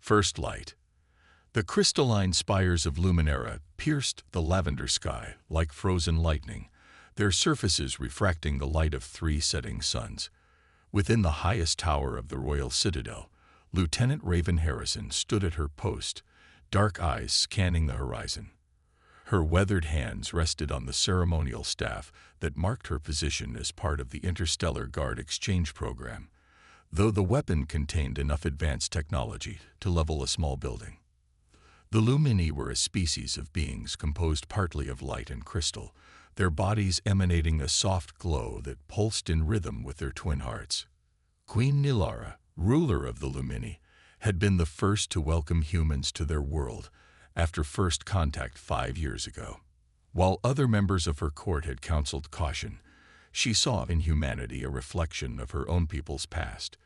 First light. The crystalline spires of Luminara pierced the lavender sky like frozen lightning, their surfaces refracting the light of 3 setting suns. Within the highest tower of the royal citadel, Lieutenant Raven Harrison stood at her post, dark eyes scanning the horizon. Her weathered hands rested on the ceremonial staff that marked her position as part of the Interstellar Guard exchange program, though the weapon contained enough advanced technology to level a small building. The Lumini were a species of beings composed partly of light and crystal, their bodies emanating a soft glow that pulsed in rhythm with their twin hearts. Queen Nilara, ruler of the Lumini, had been the first to welcome humans to their world after first contact 5 years ago. While other members of her court had counseled caution, she saw in humanity a reflection of her own people's past,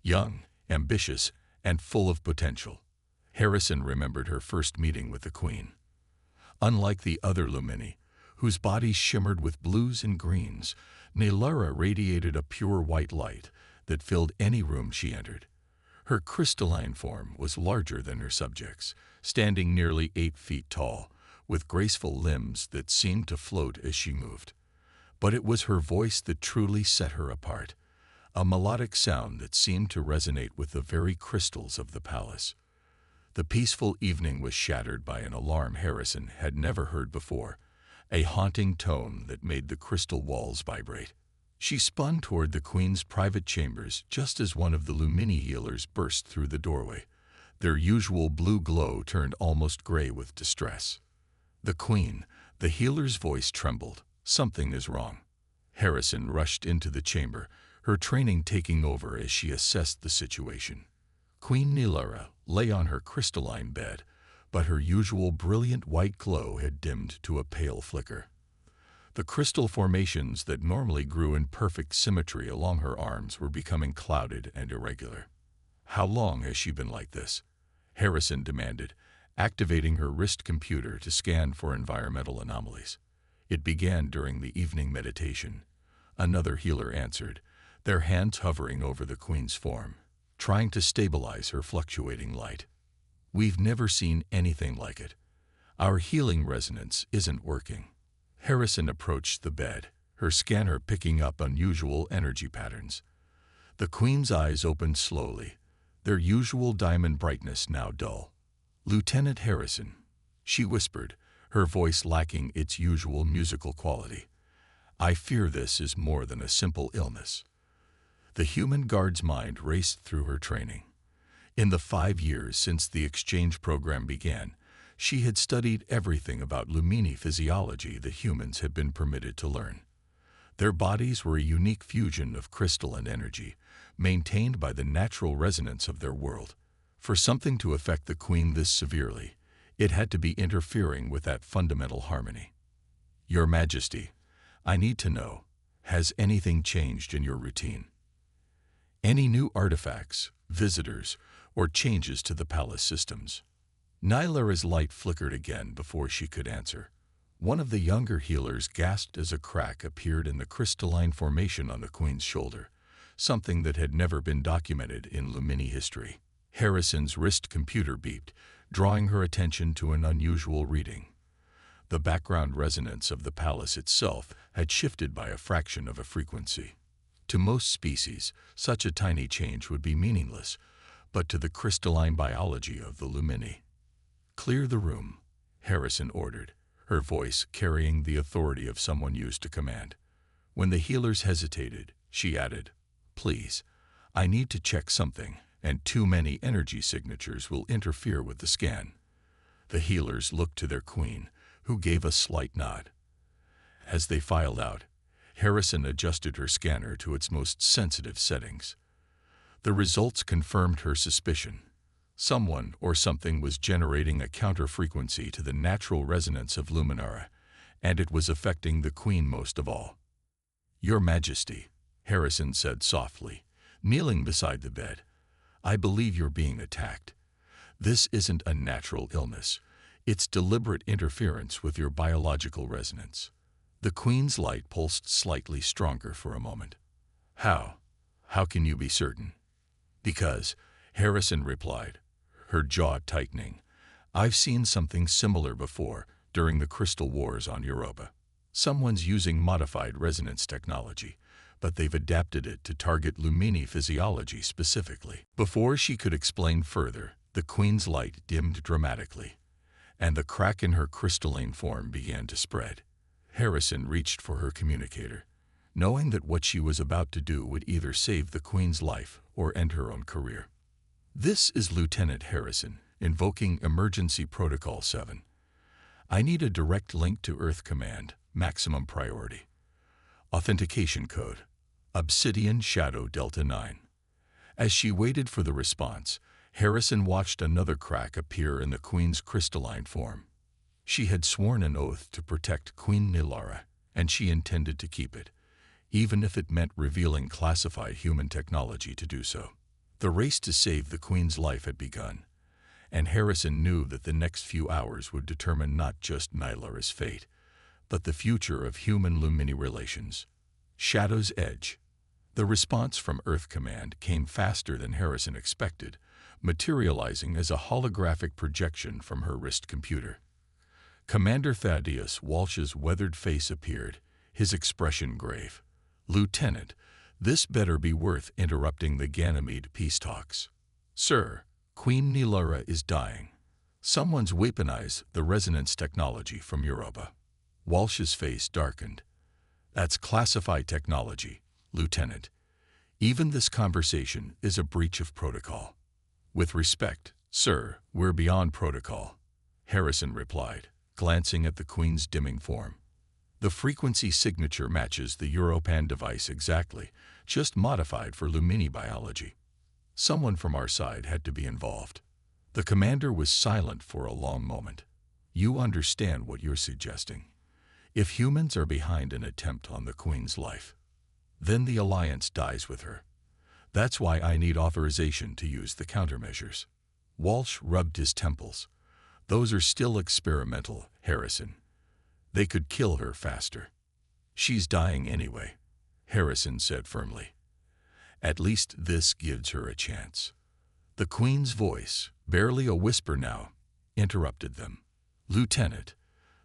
young, ambitious, and full of potential. Harrison remembered her first meeting with the Queen. Unlike the other Lumini, whose bodies shimmered with blues and greens, Nilara radiated a pure white light that filled any room she entered. Her crystalline form was larger than her subjects, standing nearly 8 feet tall, with graceful limbs that seemed to float as she moved. But it was her voice that truly set her apart, a melodic sound that seemed to resonate with the very crystals of the palace. The peaceful evening was shattered by an alarm Harrison had never heard before, a haunting tone that made the crystal walls vibrate. She spun toward the Queen's private chambers just as one of the Lumini healers burst through the doorway. Their usual blue glow turned almost gray with distress. The Queen, the healer's voice trembled. "Something is wrong." Harrison rushed into the chamber, her training taking over as she assessed the situation. Queen Nilara lay on her crystalline bed, but her usual brilliant white glow had dimmed to a pale flicker. The crystal formations that normally grew in perfect symmetry along her arms were becoming clouded and irregular. "How long has she been like this?" Harrison demanded, activating her wrist computer to scan for environmental anomalies. "It began during the evening meditation," another healer answered, their hands hovering over the Queen's form, trying to stabilize her fluctuating light. "We've never seen anything like it. Our healing resonance isn't working." Harrison approached the bed, her scanner picking up unusual energy patterns. The Queen's eyes opened slowly, their usual diamond brightness now dull. "Lieutenant Harrison," she whispered, her voice lacking its usual musical quality, "I fear this is more than a simple illness." The human guard's mind raced through her training. In the 5 years since the exchange program began, she had studied everything about Lumini physiology that humans had been permitted to learn. Their bodies were a unique fusion of crystal and energy, maintained by the natural resonance of their world. For something to affect the Queen this severely, it had to be interfering with that fundamental harmony. "Your Majesty, I need to know, has anything changed in your routine? Any new artifacts, visitors, or changes to the palace systems?" Nilara's light flickered again before she could answer. One of the younger healers gasped as a crack appeared in the crystalline formation on the Queen's shoulder, something that had never been documented in Lumini history. Harrison's wrist computer beeped, drawing her attention to an unusual reading. The background resonance of the palace itself had shifted by a fraction of a frequency. To most species, such a tiny change would be meaningless, but to the crystalline biology of the Lumini. "Clear the room," Harrison ordered, her voice carrying the authority of someone used to command. When the healers hesitated, she added, "Please, I need to check something, and too many energy signatures will interfere with the scan." The healers looked to their Queen, who gave a slight nod. As they filed out, Harrison adjusted her scanner to its most sensitive settings. The results confirmed her suspicion. Someone or something was generating a counter-frequency to the natural resonance of Luminara, and it was affecting the Queen most of all. "Your Majesty," Harrison said softly, kneeling beside the bed, "I believe you're being attacked. This isn't a natural illness. It's deliberate interference with your biological resonance." The Queen's light pulsed slightly stronger for a moment. How can you be certain?" "Because," Harrison replied, her jaw tightening. "I've seen something similar before, during the Crystal Wars on Europa. Someone's using modified resonance technology, but they've adapted it to target Lumini physiology specifically." Before she could explain further, the Queen's light dimmed dramatically, and the crack in her crystalline form began to spread. Harrison reached for her communicator, knowing that what she was about to do would either save the Queen's life or end her own career. "This is Lieutenant Harrison, invoking Emergency Protocol 7. I need a direct link to Earth Command, maximum priority. Authentication code, Obsidian Shadow Delta 9. As she waited for the response, Harrison watched another crack appear in the Queen's crystalline form. She had sworn an oath to protect Queen Nilara, and she intended to keep it, even if it meant revealing classified human technology to do so. The race to save the Queen's life had begun, and Harrison knew that the next few hours would determine not just Nilara's fate, but the future of human-Lumini relations. Shadow's Edge. The response from Earth Command came faster than Harrison expected, materializing as a holographic projection from her wrist computer. Commander Thaddeus Walsh's weathered face appeared, his expression grave. "Lieutenant, this better be worth interrupting the Ganymede peace talks." "Sir, Queen Nilara is dying. Someone's weaponized the resonance technology from Europa." Walsh's face darkened. "That's classified technology, Lieutenant. Even this conversation is a breach of protocol." "With respect, sir, we're beyond protocol," Harrison replied, glancing at the Queen's dimming form. "The frequency signature matches the Europan device exactly, just modified for Lumini biology. Someone from our side had to be involved." The commander was silent for a long moment. "You understand what you're suggesting. If humans are behind an attempt on the Queen's life, then the Alliance dies with her. That's why I need authorization to use the countermeasures." Walsh rubbed his temples. "Those are still experimental, Harrison. They could kill her faster." "She's dying anyway," Harrison said firmly. "At least this gives her a chance." The Queen's voice, barely a whisper now, interrupted them. "Lieutenant,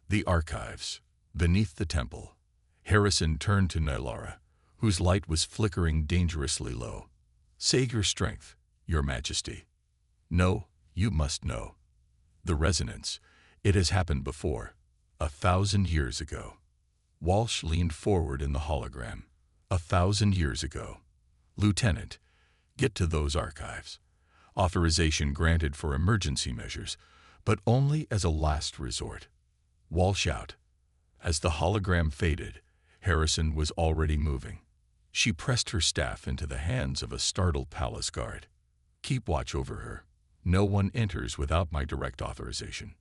the archives, beneath the temple." Harrison turned to Nilara, whose light was flickering dangerously low. "Save your strength, Your Majesty." "No, you must know. The resonance, it has happened before, 1,000 years ago." Walsh leaned forward in the hologram. 1,000 years ago. "Lieutenant, get to those archives. Authorization granted for emergency measures, but only as a last resort." Walsh out. As the hologram faded, Harrison was already moving. She pressed her staff into the hands of a startled palace guard. "Keep watch over her. No one enters without my direct authorization."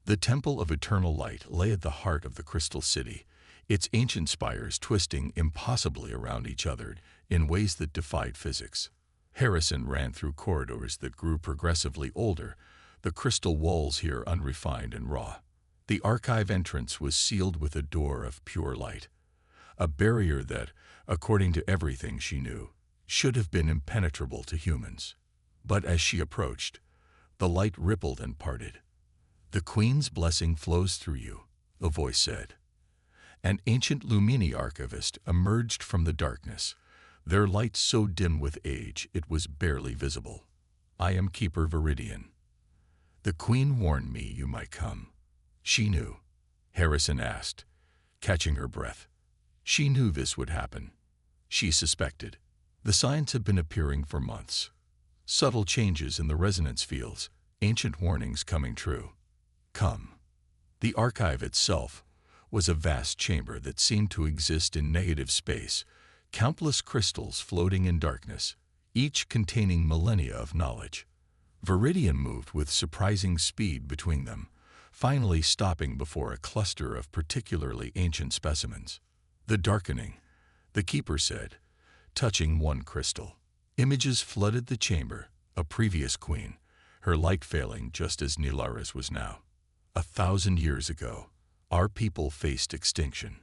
The Temple of Eternal Light lay at the heart of the Crystal City, its ancient spires twisting impossibly around each other in ways that defied physics. Harrison ran through corridors that grew progressively older, the crystal walls here unrefined and raw. The archive entrance was sealed with a door of pure light, a barrier that, according to everything she knew, should have been impenetrable to humans. But as she approached, the light rippled and parted. "The Queen's blessing flows through you," a voice said. An ancient Lumini archivist emerged from the darkness, their light so dim with age it was barely visible. "I am Keeper Viridian. The Queen warned me you might come." "She knew?" Harrison asked, catching her breath. "She knew this would happen." She suspected. The signs have been appearing for months. Subtle changes in the resonance fields, ancient warnings coming true. "Come." The archive itself was a vast chamber that seemed to exist in negative space, countless crystals floating in darkness, each containing millennia of knowledge. Viridian moved with surprising speed between them, finally stopping before a cluster of particularly ancient specimens. "The darkening," the keeper said, touching one crystal. Images flooded the chamber, a previous queen, her light failing just as Nilara's was now. 1,000 years ago, our people faced extinction.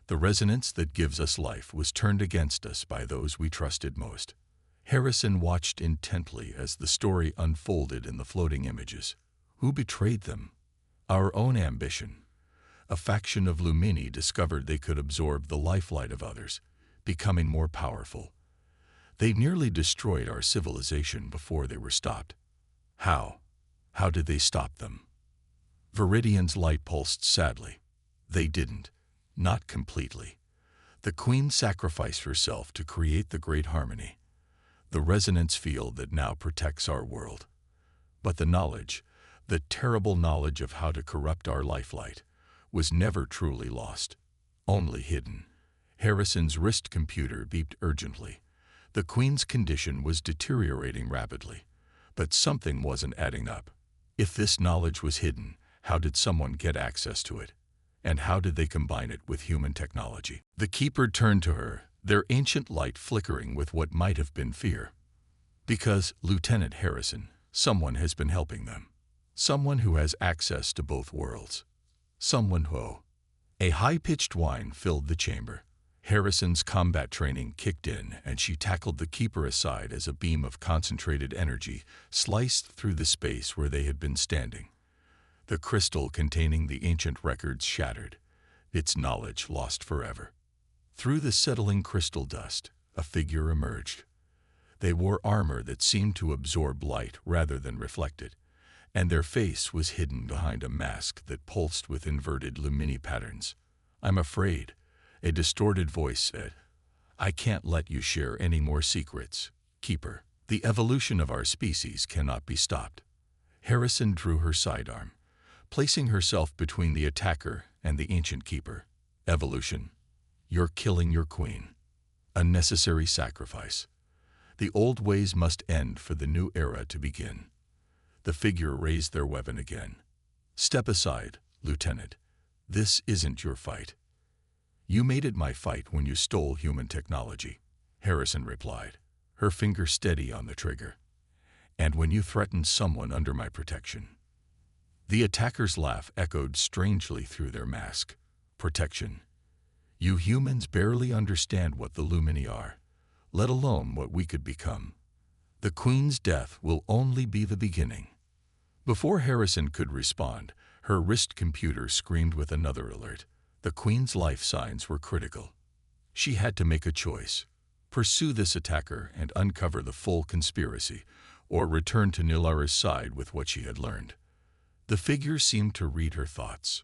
The resonance that gives us life was turned against us by those we trusted most. Harrison watched intently as the story unfolded in the floating images. Who betrayed them? Our own ambition. A faction of Lumini discovered they could absorb the lifelight of others, becoming more powerful. They nearly destroyed our civilization before they were stopped. How? How did they stop them? Viridian's light pulsed sadly. They didn't. Not completely. The Queen sacrificed herself to create the Great Harmony, the resonance field that now protects our world. But the knowledge, the terrible knowledge of how to corrupt our lifelight, was never truly lost, only hidden. Harrison's wrist computer beeped urgently. The Queen's condition was deteriorating rapidly, but something wasn't adding up. If this knowledge was hidden, how did someone get access to it? And how did they combine it with human technology? The Keeper turned to her, their ancient light flickering with what might have been fear. Because, Lieutenant Harrison, someone has been helping them. Someone who has access to both worlds. Someone who... A high-pitched whine filled the chamber. Harrison's combat training kicked in, and she tackled the Keeper aside as a beam of concentrated energy sliced through the space where they had been standing. The crystal containing the ancient records shattered, its knowledge lost forever. Through the settling crystal dust, a figure emerged. They wore armor that seemed to absorb light rather than reflect it, and their face was hidden behind a mask that pulsed with inverted Lumini patterns. "I'm afraid," a distorted voice said. "I can't let you share any more secrets, Keeper. The evolution of our species cannot be stopped." Harrison drew her sidearm, placing herself between the attacker and the ancient Keeper. "Evolution? You're killing your queen. A necessary sacrifice. The old ways must end for the new era to begin." The figure raised their weapon again. "Step aside, Lieutenant. This isn't your fight." "You made it my fight when you stole human technology," Harrison replied, her finger steady on the trigger. "And when you threatened someone under my protection." The attacker's laugh echoed strangely through their mask. "Protection? You humans barely understand what the Lumini are, let alone what we could become. The Queen's death will only be the beginning." Before Harrison could respond, her wrist computer screamed with another alert. The Queen's life signs were critical. She had to make a choice: pursue this attacker and uncover the full conspiracy, or return to Nilara's side with what she had learned. The figure seemed to read her thoughts.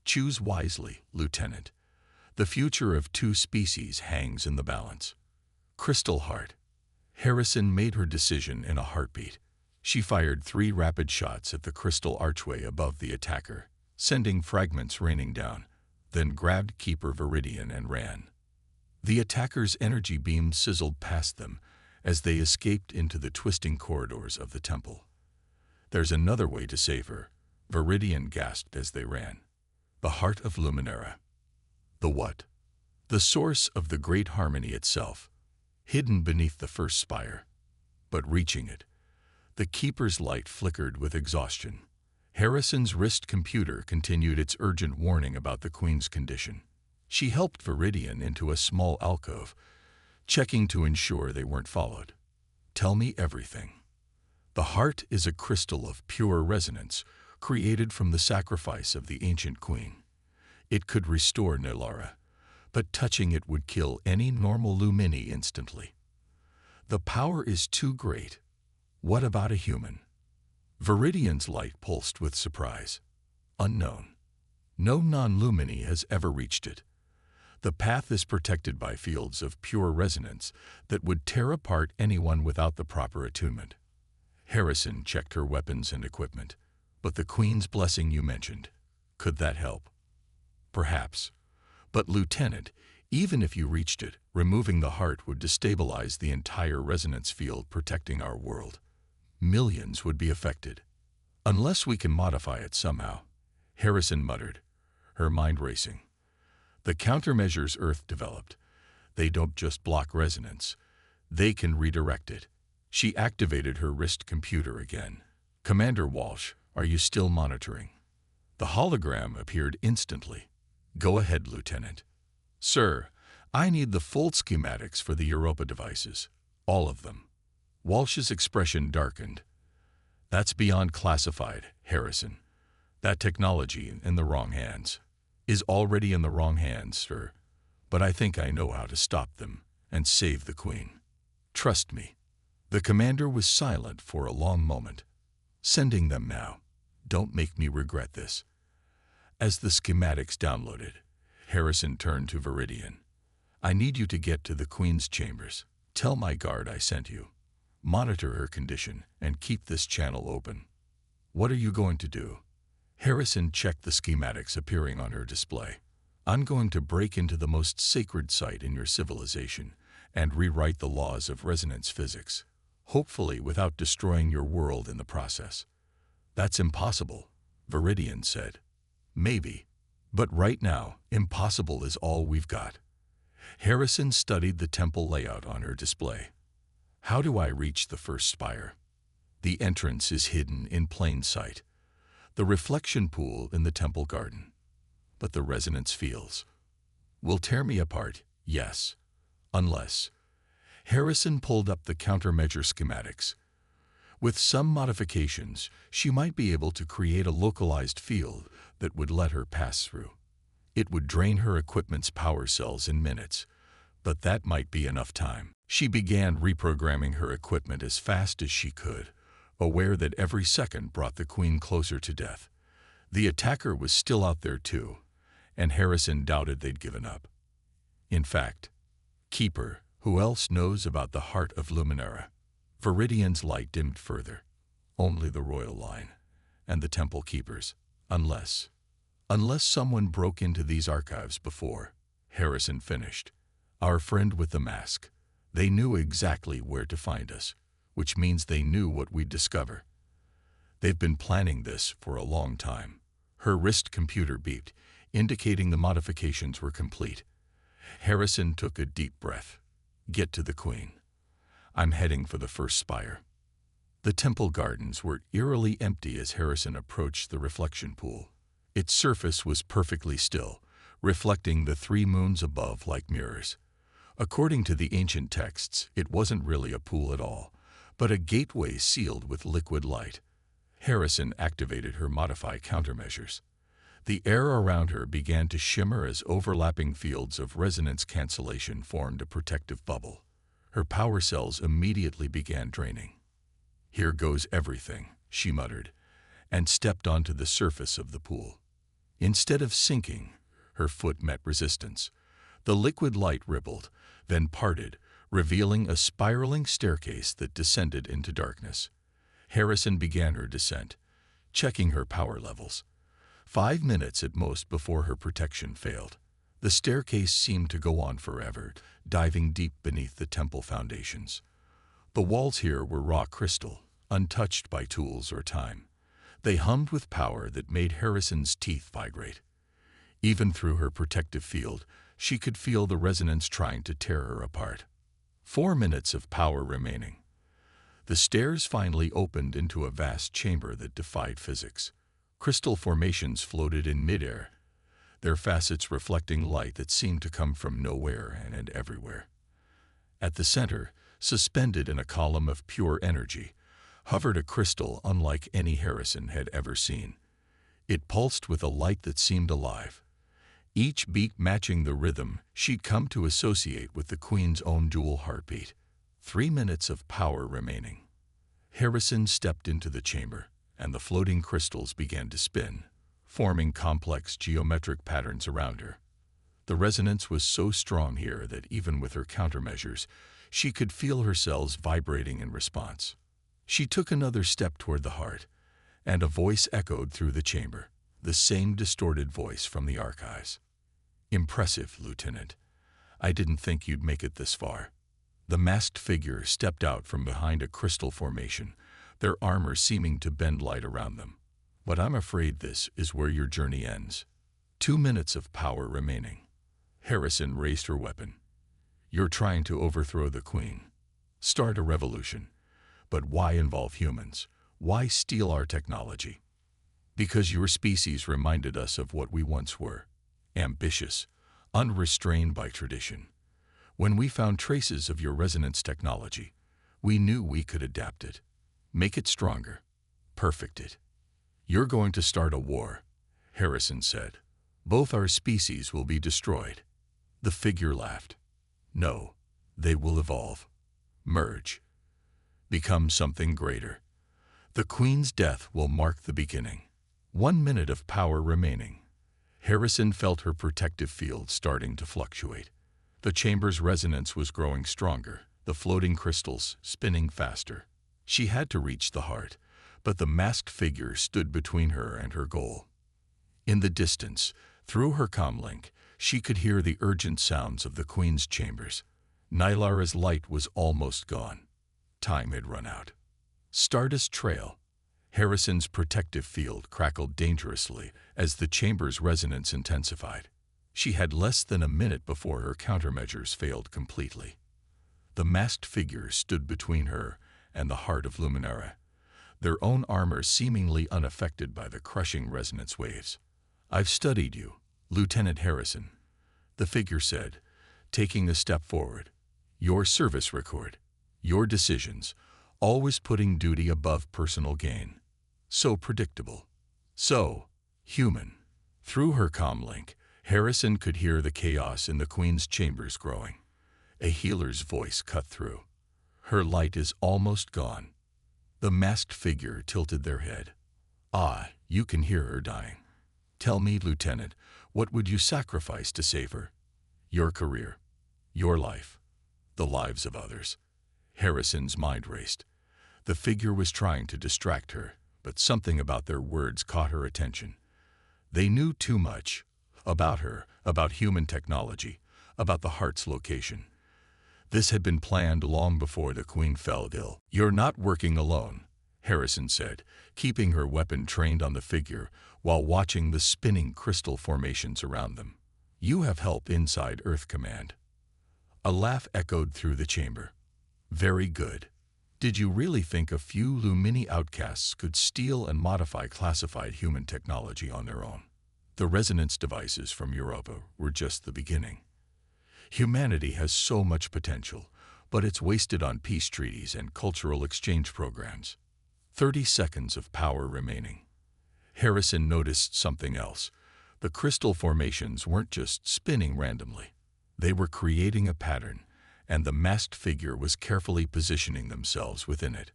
"Choose wisely, Lieutenant. The future of two species hangs in the balance." Crystal Heart. Harrison made her decision in a heartbeat. She fired 3 rapid shots at the crystal archway above the attacker, sending fragments raining down, then grabbed Keeper Viridian and ran. The attacker's energy beam sizzled past them as they escaped into the twisting corridors of the temple. "There's another way to save her," Viridian gasped as they ran. "The heart of Luminera." The what? The source of the Great Harmony itself, hidden beneath the first spire. But reaching it, the Keeper's light flickered with exhaustion. Harrison's wrist computer continued its urgent warning about the Queen's condition. She helped Viridian into a small alcove, checking to ensure they weren't followed. "Tell me everything." "The heart is a crystal of pure resonance, created from the sacrifice of the ancient Queen. It could restore Nilara, but touching it would kill any normal Lumini instantly. The power is too great. What about a human?" Viridian's light pulsed with surprise. "Unknown. No non-Lumini has ever reached it. The path is protected by fields of pure resonance that would tear apart anyone without the proper attunement." Harrison checked her weapons and equipment. "But the Queen's blessing you mentioned, could that help?" "Perhaps. But Lieutenant, even if you reached it, removing the heart would destabilize the entire resonance field protecting our world. Millions would be affected. Unless we can modify it somehow," Harrison muttered, her mind racing. "The countermeasures Earth developed, they don't just block resonance, they can redirect it." She activated her wrist computer again. "Commander Walsh, are you still monitoring?" The hologram appeared instantly. "Go ahead, Lieutenant." "Sir, I need the full schematics for the Europa devices. All of them." Walsh's expression darkened. That's beyond classified, Harrison. That technology in the wrong hands is already in the wrong hands, sir. But I think I know how to stop them and save the Queen. Trust me. The commander was silent for a long moment. Sending them now. Don't make me regret this. As the schematics downloaded, Harrison turned to Viridian. I need you to get to the Queen's chambers. Tell my guard I sent you. Monitor her condition and keep this channel open. What are you going to do? Harrison checked the schematics appearing on her display. I'm going to break into the most sacred site in your civilization and rewrite the laws of resonance physics, hopefully without destroying your world in the process. That's impossible, Viridian said. Maybe, but right now, impossible is all we've got. Harrison studied the temple layout on her display. How do I reach the first spire? The entrance is hidden in plain sight. The reflection pool in the temple garden. But the resonance fields will tear me apart, yes. Unless. Harrison pulled up the countermeasure schematics. With some modifications, she might be able to create a localized field that would let her pass through. It would drain her equipment's power cells in minutes, but that might be enough time. She began reprogramming her equipment as fast as she could, aware that every second brought the Queen closer to death. The attacker was still out there too, and Harrison doubted they'd given up. In fact, Keeper, who else knows about the heart of Luminera? Viridian's light dimmed further. Only the royal line, and the temple keepers, unless someone broke into these archives before. Harrison finished. Our friend with the mask. They knew exactly where to find us, which means they knew what we'd discover. They've been planning this for a long time. Her wrist computer beeped, indicating the modifications were complete. Harrison took a deep breath. Get to the Queen. I'm heading for the first spire. The temple gardens were eerily empty as Harrison approached the reflection pool. Its surface was perfectly still, reflecting the 3 moons above like mirrors. According to the ancient texts, it wasn't really a pool at all, but a gateway sealed with liquid light. Harrison activated her modify countermeasures. The air around her began to shimmer as overlapping fields of resonance cancellation formed a protective bubble. Her power cells immediately began draining. Here goes everything, she muttered, and stepped onto the surface of the pool. Instead of sinking, her foot met resistance. The liquid light rippled, then parted, revealing a spiraling staircase that descended into darkness. Harrison began her descent, checking her power levels. 5 minutes at most before her protection failed. The staircase seemed to go on forever, diving deep beneath the temple foundations. The walls here were raw crystal, untouched by tools or time. They hummed with power that made Harrison's teeth vibrate. Even through her protective field, she could feel the resonance trying to tear her apart. 4 minutes of power remaining. The stairs finally opened into a vast chamber that defied physics. Crystal formations floated in midair, their facets reflecting light that seemed to come from nowhere and everywhere. At the center, suspended in a column of pure energy, hovered a crystal unlike any Harrison had ever seen. It pulsed with a light that seemed alive, each beat matching the rhythm she'd come to associate with the Queen's own dual heartbeat. 3 minutes of power remaining. Harrison stepped into the chamber, and the floating crystals began to spin, forming complex geometric patterns around her. The resonance was so strong here that even with her countermeasures, she could feel her cells vibrating in response. She took another step toward the heart, and a voice echoed through the chamber, the same distorted voice from the archives. Impressive, Lieutenant. I didn't think you'd make it this far. The masked figure stepped out from behind a crystal formation, their armor seeming to bend light around them. But I'm afraid this is where your journey ends. 2 minutes of power remaining. Harrison raised her weapon. You're trying to overthrow the Queen. Start a revolution. But why involve humans? Why steal our technology? Because your species reminded us of what we once were. Ambitious, unrestrained by tradition. When we found traces of your resonance technology, We knew we could adapt it, make it stronger, perfect it. You're going to start a war, Harrison said. Both our species will be destroyed. The figure laughed. No, they will evolve, merge, become something greater. The Queen's death will mark the beginning. 1 minute of power remaining. Harrison felt her protective field starting to fluctuate. The chamber's resonance was growing stronger, the floating crystals spinning faster. She had to reach the heart, but the masked figure stood between her and her goal. In the distance, through her comlink, she could hear the urgent sounds of the Queen's chambers. Nylara's light was almost gone. Time had run out. Stardust Trail. Harrison's protective field crackled dangerously as the chamber's resonance intensified. She had less than a minute before her countermeasures failed completely. The masked figure stood between her and the heart of Luminara, their own armor seemingly unaffected by the crushing resonance waves. I've studied you, Lieutenant Harrison, the figure said, taking a step forward. Your service record, your decisions, always putting duty above personal gain. So predictable. So human. Through her comlink, Harrison could hear the chaos in the Queen's chambers growing. A healer's voice cut through. Her light is almost gone. The masked figure tilted their head. Ah, you can hear her dying. Tell me, Lieutenant, what would you sacrifice to save her? Your career, your life, the lives of others. Harrison's mind raced. The figure was trying to distract her, but something about their words caught her attention. They knew too much about her, about human technology, about the heart's location. This had been planned long before the Queen fell ill. You're not working alone, Harrison said, keeping her weapon trained on the figure while watching the spinning crystal formations around them. You have help inside Earth Command. A laugh echoed through the chamber. Very good. Did you really think a few Lumini outcasts could steal and modify classified human technology on their own? The resonance devices from Europa were just the beginning. Humanity has so much potential, but it's wasted on peace treaties and cultural exchange programs. 30 seconds of power remaining. Harrison noticed something else. The crystal formations weren't just spinning randomly. They were creating a pattern, and the masked figure was carefully positioning themselves within it.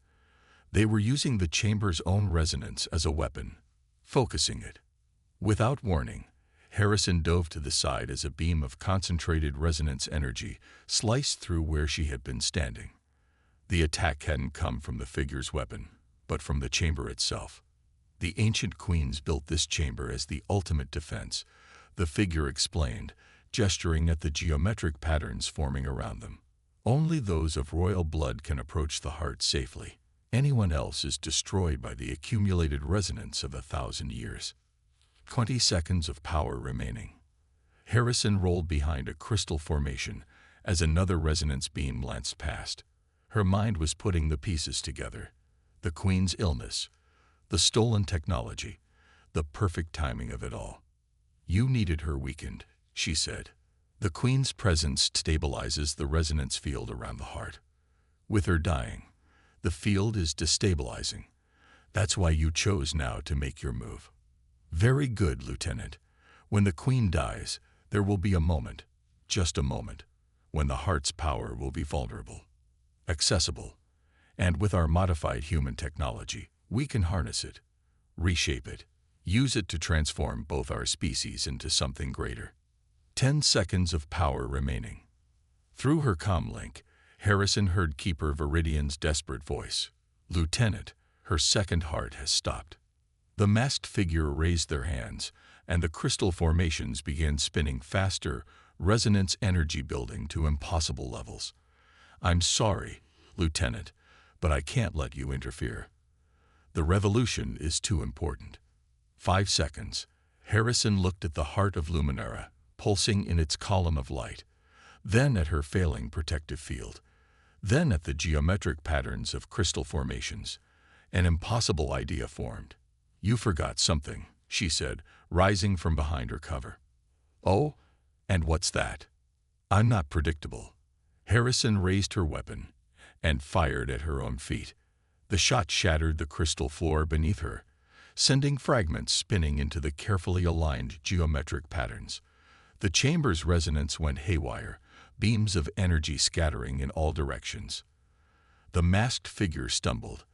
They were using the chamber's own resonance as a weapon, focusing it. Without warning, Harrison dove to the side as a beam of concentrated resonance energy sliced through where she had been standing. The attack hadn't come from the figure's weapon, but from the chamber itself. The ancient queens built this chamber as the ultimate defense, the figure explained, gesturing at the geometric patterns forming around them. Only those of royal blood can approach the heart safely. Anyone else is destroyed by the accumulated resonance of 1,000 years. 20 seconds of power remaining. Harrison rolled behind a crystal formation as another resonance beam lanced past. Her mind was putting the pieces together. The Queen's illness, the stolen technology, the perfect timing of it all. You needed her weakened, she said. The Queen's presence stabilizes the resonance field around the heart. With her dying, the field is destabilizing. That's why you chose now to make your move. Very good, Lieutenant. When the Queen dies, there will be a moment, just a moment, when the heart's power will be vulnerable, accessible, and with our modified human technology, we can harness it, reshape it, use it to transform both our species into something greater. 10 seconds of power remaining. Through her comlink, Harrison heard Keeper Viridian's desperate voice. Lieutenant, her second heart has stopped. The masked figure raised their hands, and the crystal formations began spinning faster, resonance energy building to impossible levels. I'm sorry, Lieutenant, but I can't let you interfere. The revolution is too important. 5 seconds. Harrison looked at the heart of Luminara, pulsing in its column of light, then at her failing protective field, then at the geometric patterns of crystal formations. An impossible idea formed. You forgot something, she said, rising from behind her cover. Oh, and what's that? I'm not predictable. Harrison raised her weapon, and fired at her own feet. The shot shattered the crystal floor beneath her, sending fragments spinning into the carefully aligned geometric patterns. The chamber's resonance went haywire, beams of energy scattering in all directions. The masked figure stumbled,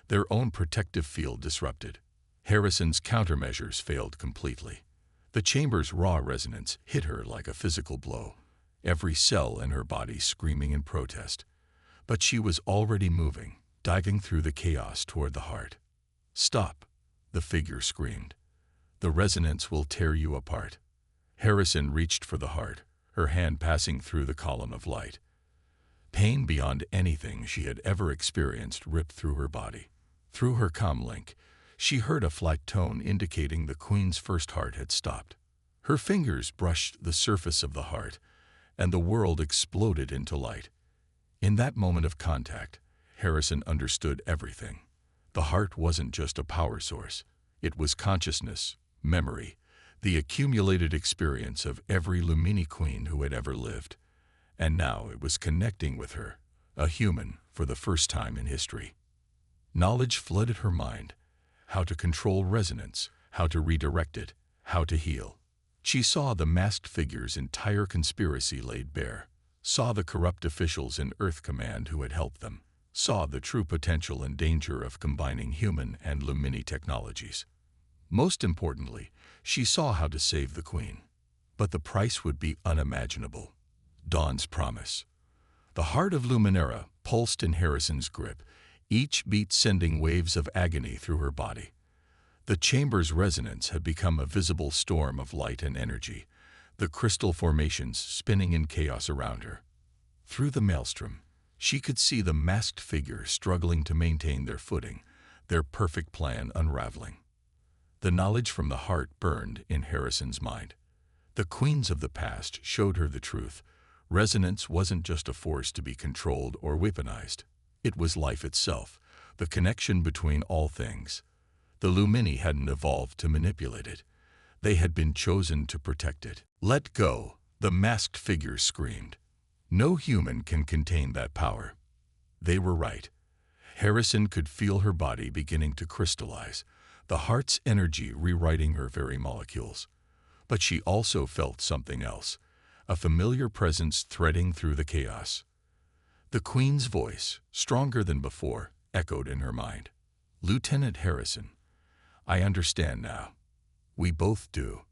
their own protective field disrupted. Harrison's countermeasures failed completely. The chamber's raw resonance hit her like a physical blow, every cell in her body screaming in protest. But she was already moving, diving through the chaos toward the heart. "Stop," the figure screamed. "The resonance will tear you apart." Harrison reached for the heart, her hand passing through the column of light. Pain beyond anything she had ever experienced ripped through her body. Through her comlink, she heard a flat tone indicating the Queen's first heart had stopped. Her fingers brushed the surface of the heart, and the world exploded into light. In that moment of contact, Harrison understood everything. The heart wasn't just a power source. It was consciousness, memory, the accumulated experience of every Lumini queen who had ever lived. And now it was connecting with her, a human, for the first time in history. Knowledge flooded her mind: how to control resonance, how to redirect it, how to heal. She saw the masked figure's entire conspiracy laid bare, saw the corrupt officials in Earth Command who had helped them, saw the true potential and danger of combining human and Lumini technologies. Most importantly, she saw how to save the Queen. But the price would be unimaginable. Dawn's promise. The heart of Luminera pulsed in Harrison's grip, each beat sending waves of agony through her body. The chamber's resonance had become a visible storm of light and energy, the crystal formations spinning in chaos around her. Through the maelstrom, she could see the masked figures struggling to maintain their footing, their perfect plan unraveling. The knowledge from the heart burned in Harrison's mind. The queens of the past showed her the truth. Resonance wasn't just a force to be controlled or weaponized. It was life itself, the connection between all things. The Lumini hadn't evolved to manipulate it. They had been chosen to protect it. "Let go," the masked figure screamed. "No human can contain that power." They were right. Harrison could feel her body beginning to crystallize, the heart's energy rewriting her very molecules. But she also felt something else, a familiar presence threading through the chaos. The Queen's voice, stronger than before, echoed in her mind. "Lieutenant Harrison, I understand now. We both do."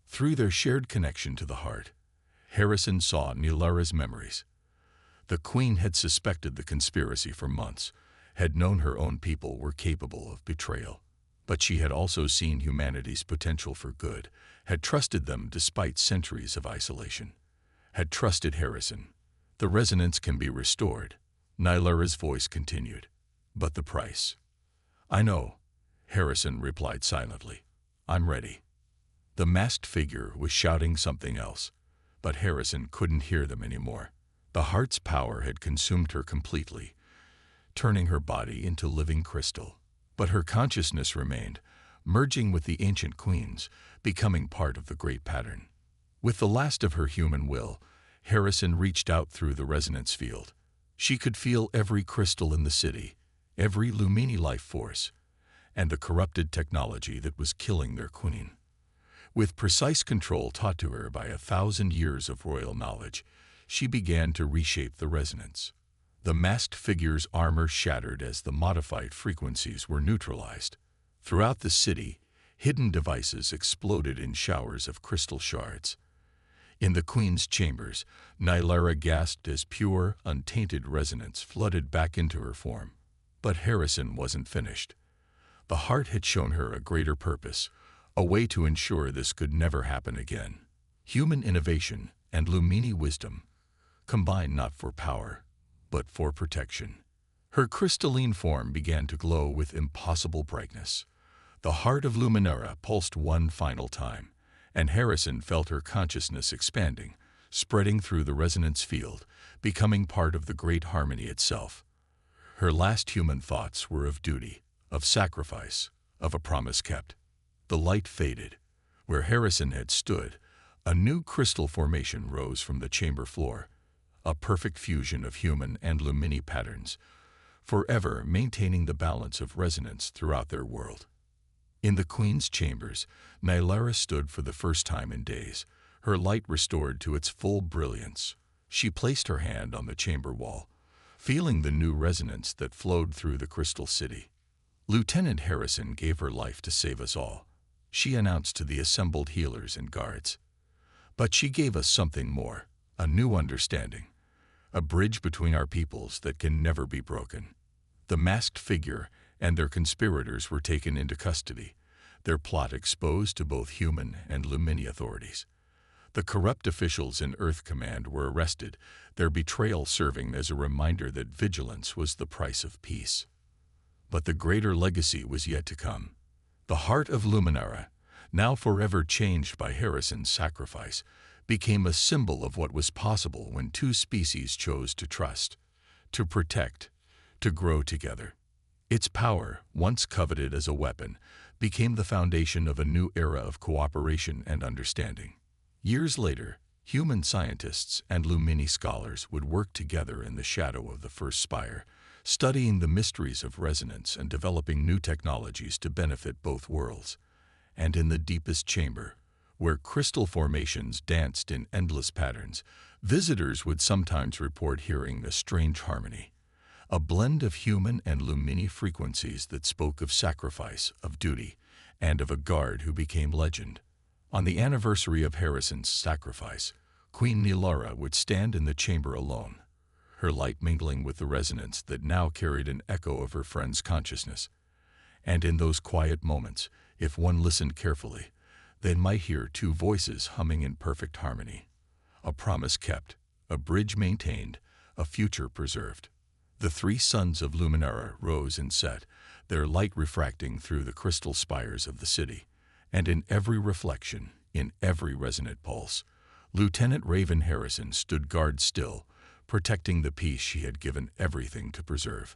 Through their shared connection to the heart, Harrison saw Nilara's memories. The Queen had suspected the conspiracy for months, had known her own people were capable of betrayal. But she had also seen humanity's potential for good, had trusted them despite centuries of isolation, had trusted Harrison. "The resonance can be restored," Nilara's voice continued. "But the price?" "I know," Harrison replied silently. "I'm ready." The masked figure was shouting something else, but Harrison couldn't hear them anymore. The heart's power had consumed her completely, turning her body into living crystal. But her consciousness remained, merging with the ancient queens, becoming part of the great pattern. With the last of her human will, Harrison reached out through the resonance field. She could feel every crystal in the city, every Lumini life force, and the corrupted technology that was killing their queen. With precise control taught to her by 1,000 years of royal knowledge, she began to reshape the resonance. The masked figure's armor shattered as the modified frequencies were neutralized. Throughout the city, hidden devices exploded in showers of crystal shards. In the Queen's chambers, Nilara gasped as pure, untainted resonance flooded back into her form. But Harrison wasn't finished. The heart had shown her a greater purpose, a way to ensure this could never happen again. Human innovation and Lumini wisdom, combined not for power, but for protection. Her crystalline form began to glow with impossible brightness. The heart of Luminera pulsed one final time, and Harrison felt her consciousness expanding, spreading through the resonance field, becoming part of the great harmony itself. Her last human thoughts were of duty, of sacrifice, of a promise kept. The light faded. Where Harrison had stood, a new crystal formation rose from the chamber floor, a perfect fusion of human and Lumini patterns, forever maintaining the balance of resonance throughout their world. In the Queen's chambers, Nylara stood for the first time in days, her light restored to its full brilliance. She placed her hand on the chamber wall, feeling the new resonance that flowed through the crystal city. Lieutenant Harrison gave her life to save us all, she announced to the assembled healers and guards. But she gave us something more, a new understanding, a bridge between our peoples that can never be broken. The masked figure and their conspirators were taken into custody, their plot exposed to both human and Lumini authorities. The corrupt officials in Earth Command were arrested, their betrayal serving as a reminder that vigilance was the price of peace. But the greater legacy was yet to come. The heart of Luminara, now forever changed by Harrison's sacrifice, became a symbol of what was possible when two species chose to trust, to protect, to grow together. Its power, once coveted as a weapon, became the foundation of a new era of cooperation and understanding. Years later, human scientists and Lumini scholars would work together in the shadow of the first spire, studying the mysteries of resonance and developing new technologies to benefit both worlds. And in the deepest chamber, where crystal formations danced in endless patterns, visitors would sometimes report hearing a strange harmony, a blend of human and Lumini frequencies that spoke of sacrifice, of duty, and of a guard who became legend. On the anniversary of Harrison's sacrifice, Queen Nylara would stand in the chamber alone, her light mingling with the resonance that now carried an echo of her friend's consciousness. And in those quiet moments, if one listened carefully, they might hear two voices humming in perfect harmony. A promise kept, a bridge maintained, a future preserved. The three suns of Luminara rose and set, their light refracting through the crystal spires of the city. And in every reflection, in every resonant pulse, Lieutenant Raven Harrison stood guard still, protecting the peace she had given everything to preserve.